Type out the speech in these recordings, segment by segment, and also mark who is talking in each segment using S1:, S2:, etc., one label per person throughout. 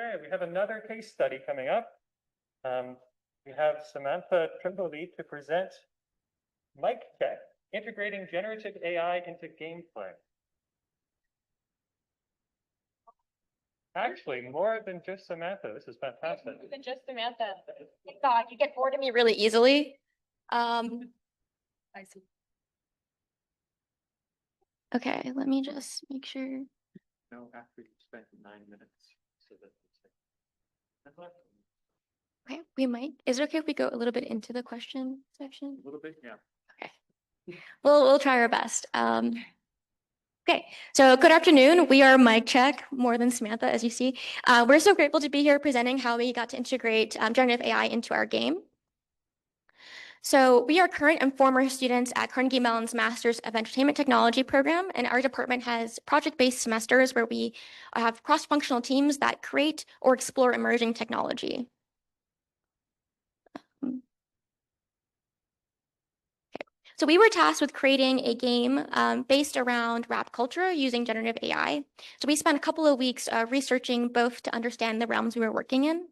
S1: right, we have another case study coming up. We have Samantha Trimboli to present Mic Check, integrating generative AI into gameplay. Actually, more than just Samantha. This is fantastic.
S2: More than just Samantha. God, you get bored of me really easily. I see. Okay, let me just make sure.
S1: No, after you spent 9 minutes. So that
S2: Okay, we might. Is it okay if we go a little bit into the question section?
S1: a little bit, yeah.
S2: Okay. We'll try our best. Okay, so good afternoon. We are Mic Check, more than Samantha, as you see. We're so grateful to be here presenting how we got to integrate generative AI into our game. So we are current and former students at Carnegie Mellon's Masters of Entertainment Technology program, and our department has project-based semesters where we have cross-functional teams that create or explore emerging technology. So we were tasked with creating a game based around rap culture using generative AI. So we spent a couple of weeks researching both to understand the realms we were working in.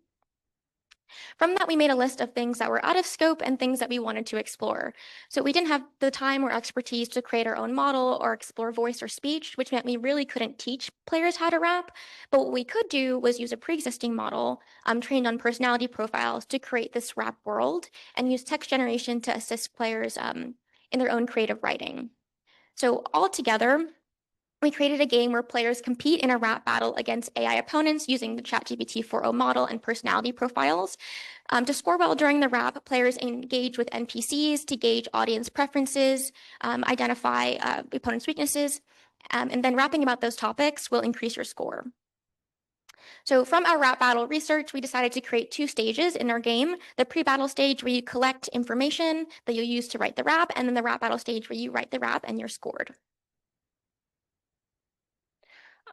S2: From that, we made a list of things that were out of scope and things that we wanted to explore. So we didn't have the time or expertise to create our own model or explore voice or speech, which meant we really couldn't teach players how to rap. But what we could do was use a pre-existing model trained on personality profiles to create this rap world and use text generation to assist players in their own creative writing. So altogether, we created a game where players compete in a rap battle against AI opponents using the ChatGPT 4.0 model and personality profiles. To score well during the rap, players engage with NPCs to gauge audience preferences, identify opponents' weaknesses, and then rapping about those topics will increase your score. So from our rap battle research, we decided to create 2 stages in our game. The pre-battle stage where you collect information that you'll use to write the rap, and then the rap battle stage where you write the rap and you're scored.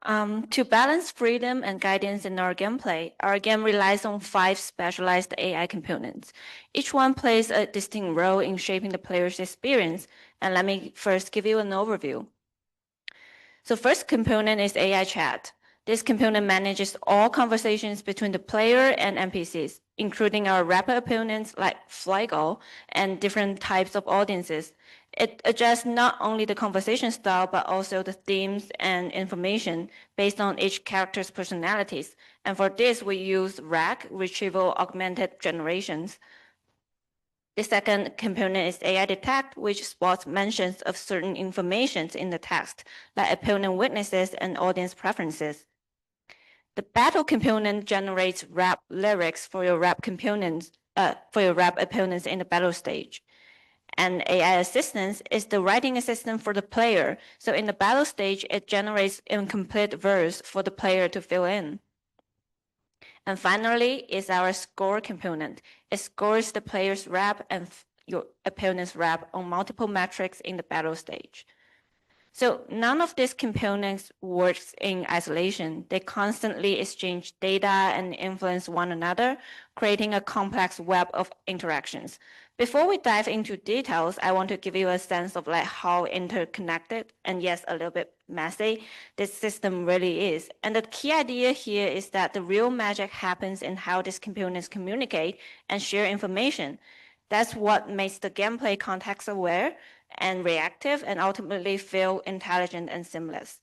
S3: To balance freedom and guidance in our gameplay, our game relies on 5 specialized AI components. Each one plays a distinct role in shaping the player's experience, and let me first give you an overview. So first component is AI chat. This component manages all conversations between the player and NPCs, including our rapper opponents like Flygo and different types of audiences. It adjusts not only the conversation style, but also the themes and information based on each character's personalities. And for this, we use RAG, Retrieval Augmented Generations. The second component is AI Detect, which spots mentions of certain information in the text, like opponent weaknesses and audience preferences. The battle component generates rap lyrics for your rap components, for your rap opponents in the battle stage. And AI Assistance is the writing assistant for the player. So in the battle stage, it generates incomplete verse for the player to fill in. And finally is our score component. It scores the player's rap and your opponent's rap on multiple metrics in the battle stage. So none of these components works in isolation. They constantly exchange data and influence one another, creating a complex web of interactions. Before we dive into details, I want to give you a sense of like how interconnected and yes, a little bit messy this system really is. And the key idea here is that the real magic happens in how these components communicate and share information. That's what makes the gameplay context aware and reactive and ultimately feel intelligent and seamless.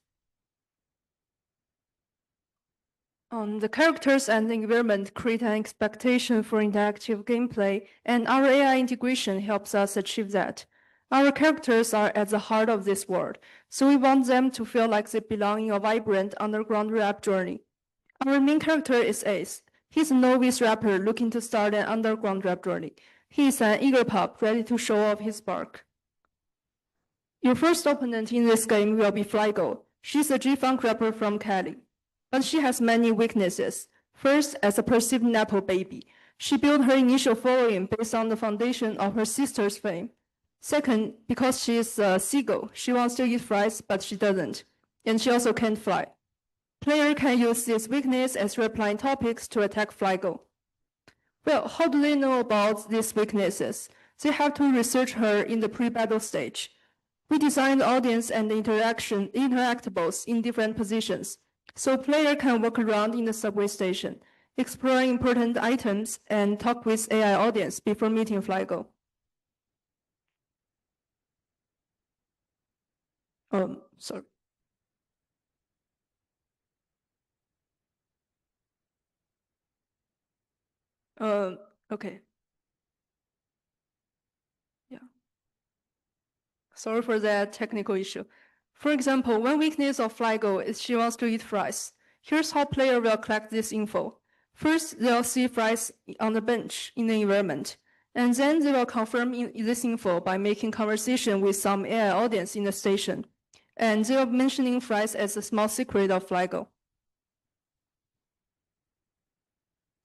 S4: The characters and the environment create an expectation for interactive gameplay, and our AI integration helps us achieve that. Our characters are at the heart of this world, so we want them to feel like they belong in a vibrant underground rap journey. Our main character is Ace. He's a novice rapper looking to start an underground rap journey. He is an eager pup ready to show off his spark. Your first opponent in this game will be Flygo. She's a G-Funk rapper from Cali. But she has many weaknesses. First, as a perceived Nepo baby, she built her initial following based on the foundation of her sister's fame. Second, because she is a seagull, she wants to eat fries, but she doesn't. And she also can't fly. Player can use this weakness as replying topics to attack Flygo. Well, how do they know about these weaknesses? They have to research her in the pre-battle stage. We designed the audience and the interactables in different positions. so player can walk around in the subway station, explore important items, and talk with AI audience before meeting Flygo. Sorry. Okay. Yeah. Sorry for that technical issue. For example, one weakness of Flygo is she wants to eat fries. Here's how player will collect this info. First, they'll see fries on the bench in the environment, and then they will confirm this info by making conversation with some AI audience in the station, and they will mentioning fries as a small secret of Flygo.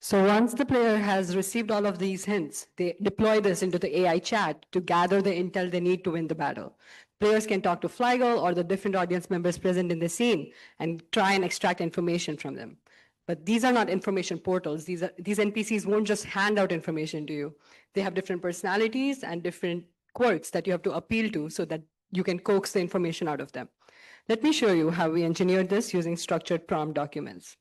S5: So once the player has received all of these hints, they deploy this into the AI chat to gather the intel they need to win the battle. Players can talk to Flygo or the different audience members present in the scene and try and extract information from them. But these are not information portals. These NPCs won't just hand out information to you. They have different personalities and different quirks that you have to appeal to so that you can coax the information out of them. Let me show you how we engineered this using structured prompt documents.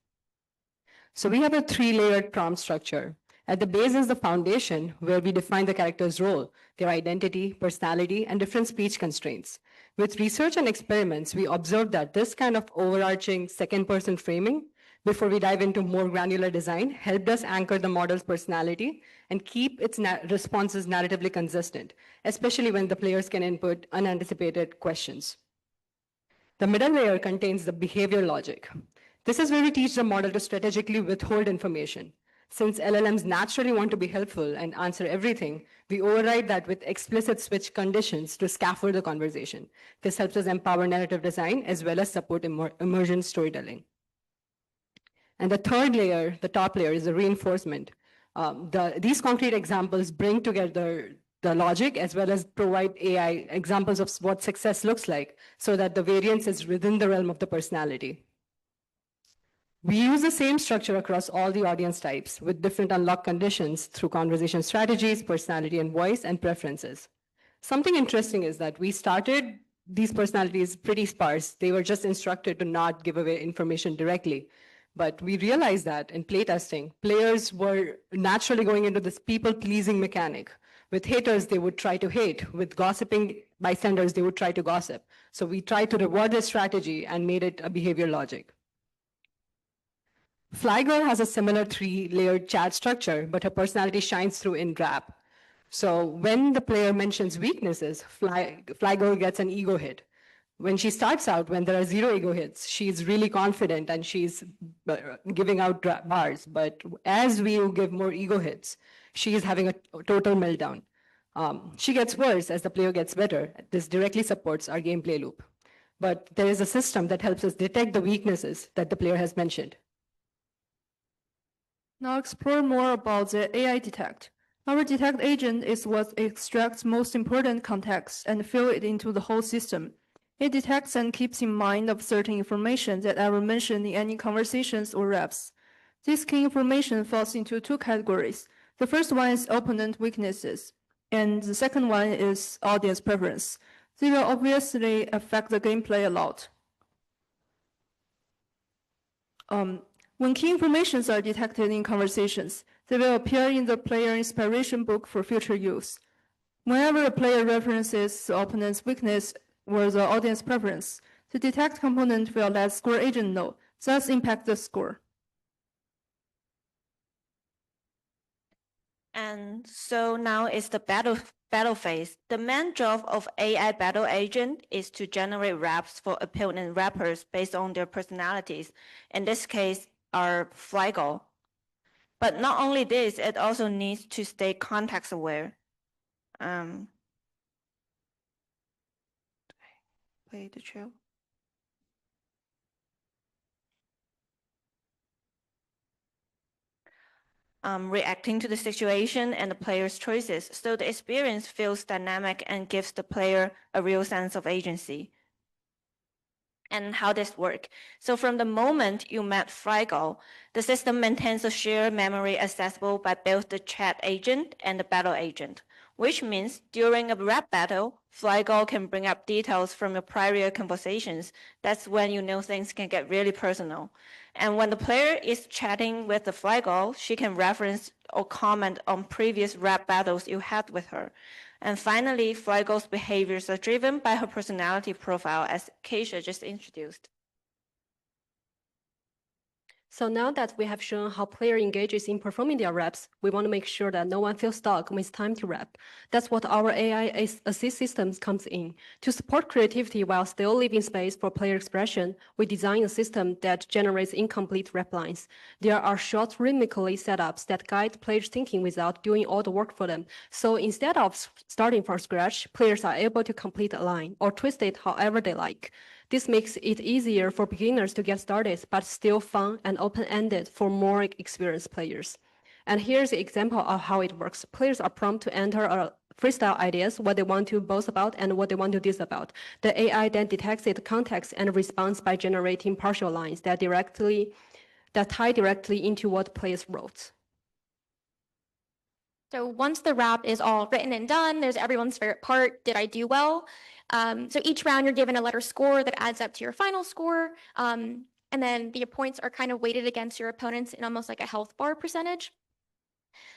S5: So we have a 3-layered prompt structure. At the base is the foundation where we define the character's role, their identity, personality, and different speech constraints. With research and experiments, we observed that this kind of overarching second-person framing, before we dive into more granular design, helped us anchor the model's personality and keep its responses narratively consistent, especially when the players can input unanticipated questions. The middle layer contains the behavior logic. This is where we teach the model to strategically withhold information. Since LLMs naturally want to be helpful and answer everything, we override that with explicit switch conditions to scaffold the conversation. This helps us empower narrative design as well as support immersion storytelling. And the third layer, the top layer, is the reinforcement. These concrete examples bring together the logic as well as provide AI examples of what success looks like so that the variance is within the realm of the personality. We use the same structure across all the audience types with different unlock conditions through conversation strategies, personality and voice, and preferences. Something interesting is that we started these personalities pretty sparse. They were just instructed to not give away information directly. But we realized that in playtesting, players were naturally going into this people-pleasing mechanic. With haters, they would try to hate. With gossiping bystanders, they would try to gossip. So we tried to reward this strategy and made it a behavior logic. Flygo has a similar 3-layered chat structure, but her personality shines through in rap. So when the player mentions weaknesses, Flygo gets an ego hit. When she starts out, when there are 0 ego hits, she's really confident and she's giving out bars. But as we give more ego hits, she is having a total meltdown. She gets worse as the player gets better. This directly supports our gameplay loop. But there is a system that helps us detect the weaknesses that the player has mentioned.
S4: Now explore more about the AI detect. Our detect agent is what extracts most important context and fill it into the whole system. It detects and keeps in mind of certain information that ever mentioned in any conversations or reps. This key information falls into 2 categories. The first one is opponent weaknesses, and the second one is audience preference. They will obviously affect the gameplay a lot. When key informations are detected in conversations, they will appear in the player inspiration book for future use. Whenever a player references the opponent's weakness or the audience preference, the detect component will let score agent know, thus impact the score.
S3: And so now is the battle phase. The main job of AI battle agent is to generate raps for opponent rappers based on their personalities. In this case, are Flygo. But not only this, it also needs to stay context aware. Play the show. Reacting to the situation and the player's choices, so the experience feels dynamic and gives the player a real sense of agency. And how this work? So from the moment you met Flygo, the system maintains a shared memory accessible by both the chat agent and the battle agent. which means during a rap battle, Flygo can bring up details from your prior conversations. That's when you know things can get really personal. And when the player is chatting with the Flygo, she can reference or comment on previous rap battles you had with her. And finally, Flygo's behaviors are driven by her personality profile, as Kesha just introduced.
S6: So now that we have shown how player engages in performing their raps, we want to make sure that no one feels stuck when it's time to rap. That's what our AI assist systems comes in. To support creativity while still leaving space for player expression, we design a system that generates incomplete rap lines. There are short rhythmically setups that guide players' thinking without doing all the work for them. So instead of starting from scratch, players are able to complete a line or twist it however they like. This makes it easier for beginners to get started, but still fun and open-ended for more experienced players. And here's an example of how it works. Players are prompted to enter freestyle ideas, what they want to boast about and what they want to diss about. The AI then detects its context and responds by generating partial lines that tie directly into what players wrote.
S2: So once the rap is all written and done, there's everyone's favorite part, did I do well? So each round you're given a letter score that adds up to your final score. And then the points are kind of weighted against your opponents in almost like a health bar percentage.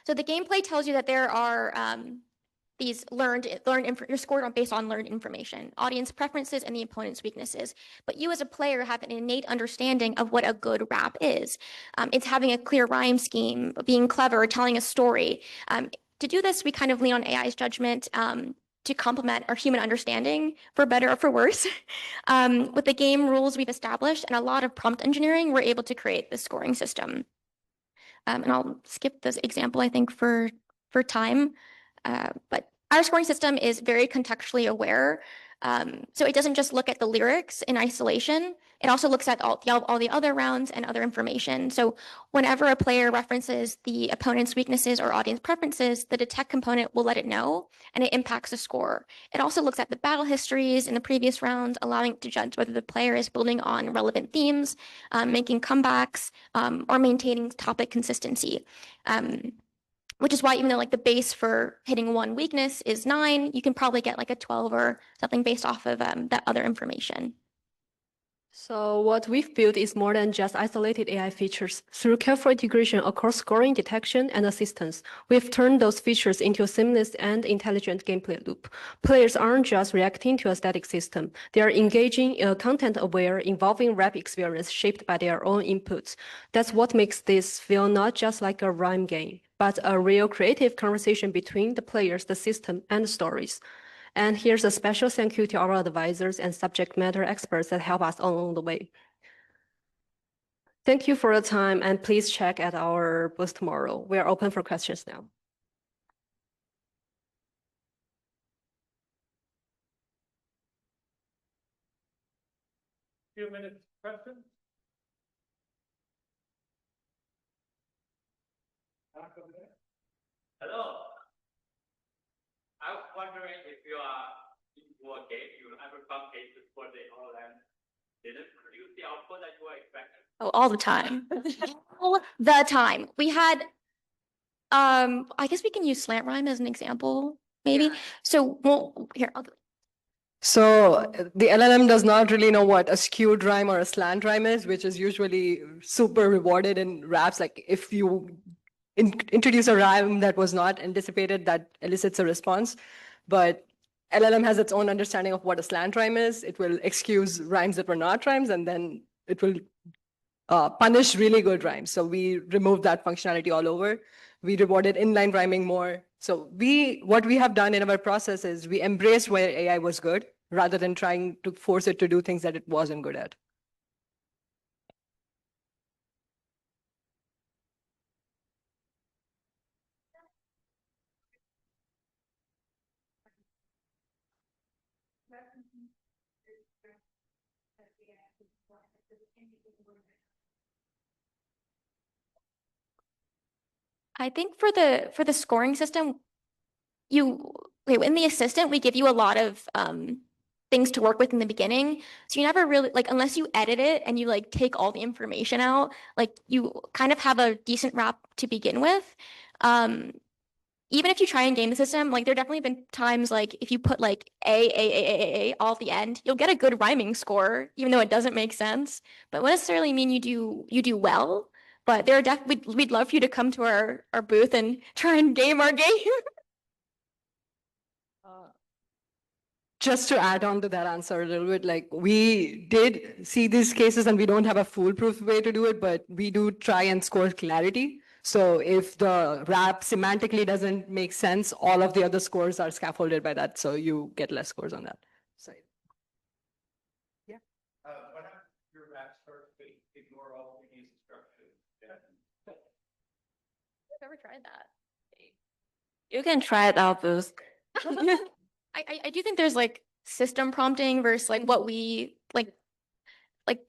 S2: So the gameplay tells you that there are these you're scored based on learned information, audience preferences, and the opponent's weaknesses. But you as a player have an innate understanding of what a good rap is. It's having a clear rhyme scheme, being clever, telling a story. To do this, we kind of lean on AI's judgment to complement our human understanding, for better or for worse. With the game rules we've established and a lot of prompt engineering, we're able to create this scoring system. And I'll skip this example, I think, for time. But our scoring system is very contextually aware. So it doesn't just look at the lyrics in isolation. It also looks at all the other rounds and other information. So whenever a player references the opponent's weaknesses or audience preferences, the detect component will let it know, and it impacts the score. It also looks at the battle histories in the previous rounds, allowing it to judge whether the player is building on relevant themes, making comebacks, or maintaining topic consistency. Which is why even though like the base for hitting one weakness is 9, you can probably get like a 12 or something based off of that other information.
S6: So what we've built is more than just isolated AI features. Through careful integration across scoring, detection, and assistance, we've turned those features into a seamless and intelligent gameplay loop. Players aren't just reacting to a static system. They are engaging in a content-aware, involving rap experience shaped by their own inputs. That's what makes this feel not just like a rhyme game, but a real creative conversation between the players, the system, and the stories. And here's a special thank you to our advisors and subject matter experts that help us along the way. Thank you for your time, and please check at our booth tomorrow. We are open for questions now.
S1: Few minutes, questions?
S7: Hello. I was wondering if you are into a game, you ever found cases where the LLM didn't produce the output that you were expecting?
S2: Oh, all the time. All the time. We had, I guess we can use slant rhyme as an example, maybe. Yeah. So, well, here, I'll do it.
S5: So the LLM does not really know what a skewed rhyme or a slant rhyme is, which is usually super rewarded in raps. Like if you introduce a rhyme that was not anticipated, that elicits a response. But LLM has its own understanding of what a slant rhyme is. It will excuse rhymes that were not rhymes, and then it will punish really good rhymes. So we removed that functionality all over. We rewarded inline rhyming more. So what we have done in our process is we embraced where AI was good rather than trying to force it to do things that it wasn't good at.
S2: I think for the scoring system, in the assistant, we give you a lot of things to work with in the beginning. So you never really, like, unless you edit it and you like take all the information out, like you kind of have a decent rap to begin with. even if you try and game the system, like there definitely been times like if you put like A all at the end, you'll get a good rhyming score, even though it doesn't make sense. But won't necessarily mean you do well. But there are we'd love for you to come to our booth and try and game our game.
S5: Just to add on to that answer a little bit, like we did see these cases and we don't have a foolproof way to do it, but we do try and score clarity. So if the rap semantically doesn't make sense, all of the other scores are scaffolded by that. So you get less scores on that side. Yeah.
S7: What happens if your rap starts to ignore all of these instructions?
S2: I've never tried that.
S3: You can try it out, Booth.
S2: I do think there's like system prompting versus like what we like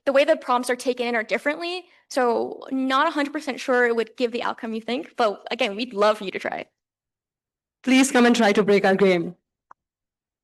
S2: the way the prompts are taken in are differently. So not 100% sure it would give the outcome you think, but again, we'd love for you to try.
S5: Please come and try to break our game.